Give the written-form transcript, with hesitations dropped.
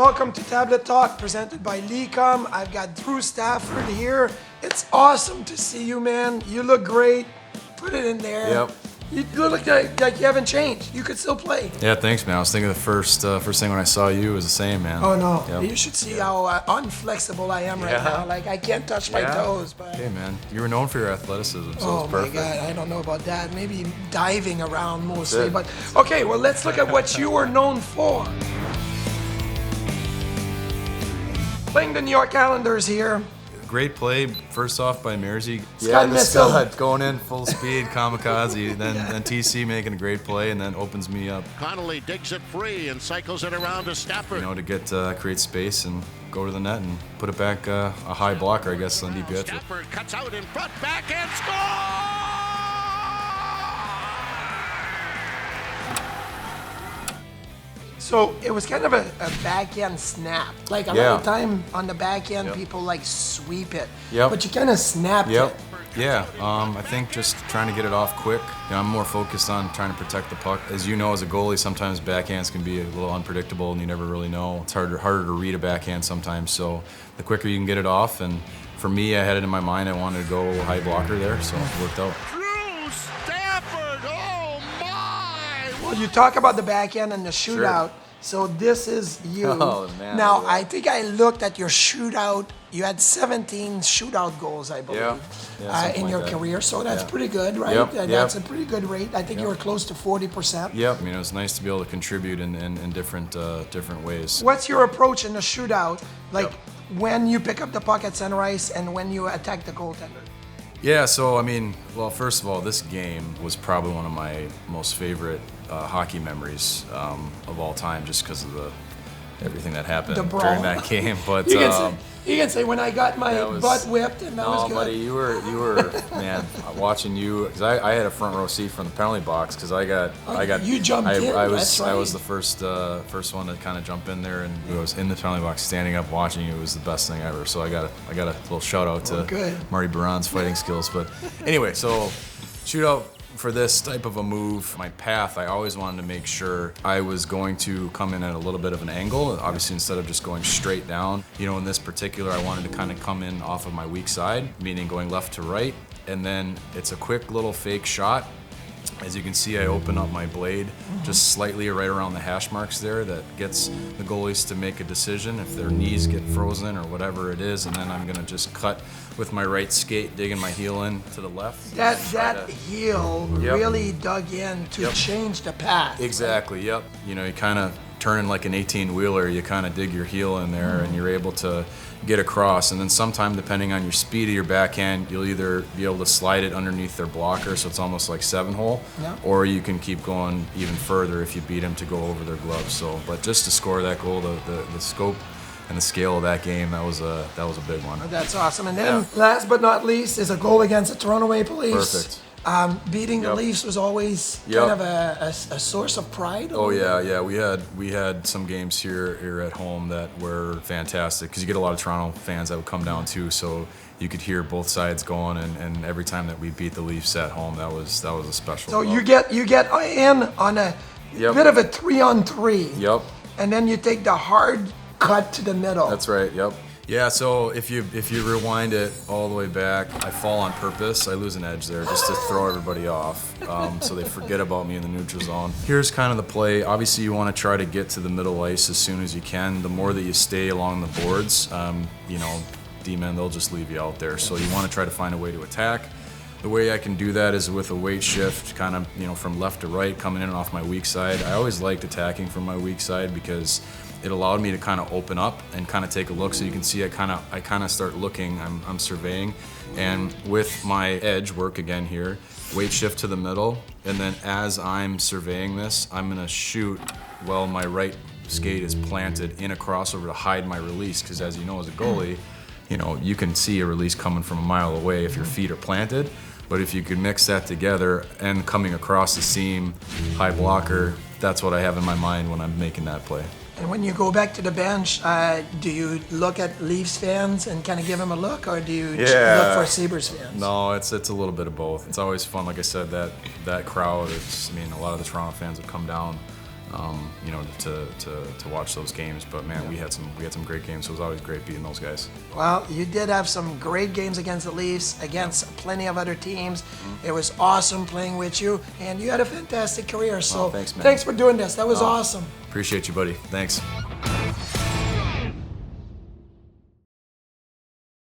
Welcome to Tablet Talk, presented by LECOM. I've got Drew Stafford here. It's awesome to see you, man. You look great. Put it in there. Yep. You look like you haven't changed. You could still play. Yeah, thanks, man. I was thinking the first thing when I saw you was the same, man. Oh, no. Yep. You should see how unflexible I am right now. Like, I can't touch my toes. But Hey, man. You were known for your athleticism, so oh, it's my perfect. God. I don't know about that. Maybe diving around mostly. But, okay, well, let's look at what you were known for. Playing the New York Islanders here. Great play, first off by Mersey. Scott the missile. Scott going in full speed, kamikaze. Then TC making a great play and then opens me up. Connolly digs it free and cycles it around to Stafford. You know, to get create space and go to the net and put it back a high blocker, I guess, on DiPietro. Stafford cuts out in front, backhand score! So it was kind of a backhand snap. Like a lot of time on the backhand, people like sweep it. Yep. But you kind of snapped it. Yeah, I think just trying to get it off quick. You know, I'm more focused on trying to protect the puck. As you know, as a goalie, sometimes backhands can be a little unpredictable and you never really know. It's harder to read a backhand sometimes. So the quicker you can get it off, and for me, I had it in my mind I wanted to go high blocker there, so it worked out. Drew Stafford, oh my! Well, you talk about the backhand and the shootout. So this is you. Oh, man. Now, I think I looked at your shootout. You had 17 shootout goals, I believe, something in like your that. career. So that's pretty good, right? That's a pretty good rate. I think you were close to 40%. Yep. I mean, it was nice to be able to contribute in different ways. What's your approach in the shootout? Like when you pick up the puck at center ice and when you attack the goaltender? Yeah, so I mean, well, first of all, this game was probably one of my most favorite hockey memories of all time, just because of everything that happened during that game. But you can say when I got my butt whipped, and that was good. buddy, you were man, watching you, because I had a front row seat from the penalty box, because I got you jumped in. I That's right. was the first one to kind of jump in there, and I was in the penalty box, standing up watching you. It was the best thing ever. So I got a little shout out to Marty Biron's fighting skills. But anyway, so shootout. For this type of a move, my path, I always wanted to make sure I was going to come in at a little bit of an angle, obviously instead of just going straight down. You know, in this particular, I wanted to kind of come in off of my weak side, meaning going left to right, and then it's a quick little fake shot. As you can see, I open up my blade just slightly right around the hash marks there. That gets the goalies to make a decision if their knees get frozen or whatever it is, and then I'm gonna just cut with my right skate, digging my heel in to the left. That heel really dug in to change the path. Exactly, yep. You know, you kind of turning like an 18-wheeler, you kind of dig your heel in there and you're able to get across. And then sometime, depending on your speed of your backhand, you'll either be able to slide it underneath their blocker, so it's almost like 7-hole, or you can keep going even further if you beat them to go over their gloves. So, but just to score that goal, the scope and the scale of that game, that was a big one. That's awesome. And then last but not least is a goal against the Toronto Maple Leafs. Perfect. Beating the Leafs was always kind of a source of pride. Oh yeah. We had some games here at home that were fantastic, because you get a lot of Toronto fans that would come down too. So you could hear both sides going, and every time that we beat the Leafs at home, that was a special. So you get in on a bit of a 3-on-3. Yep. And then you take the hard cut to the middle. That's right. Yep. Yeah, so if you rewind it all the way back, I fall on purpose. I lose an edge there just to throw everybody off, so they forget about me in the neutral zone. Here's kind of the play. Obviously, you want to try to get to the middle ice as soon as you can. The more that you stay along the boards, you know, D-men, they'll just leave you out there. So you want to try to find a way to attack. The way I can do that is with a weight shift, kind of, you know, from left to right, coming in and off my weak side. I always liked attacking from my weak side because it allowed me to kind of open up and kind of take a look. So you can see I kind of start looking, I'm surveying, and with my edge work again here, weight shift to the middle, and then as I'm surveying this, I'm gonna shoot while my right skate is planted in a crossover to hide my release, because as you know, as a goalie, you know, you can see a release coming from a mile away if your feet are planted. But if you could mix that together and coming across the seam, high blocker, that's what I have in my mind when I'm making that play. And when you go back to the bench, do you look at Leafs fans and kind of give them a look, or do you look for Sabres fans? No, it's a little bit of both. It's always fun, like I said, that crowd. I mean, a lot of the Toronto fans would come down you know, to watch those games. But man, we had some great games. So it was always great beating those guys. Well, you did have some great games against the Leafs, against plenty of other teams. It was awesome playing with you, and you had a fantastic career. So thanks, man. thanks for doing this. That was awesome. Appreciate you, buddy. Thanks.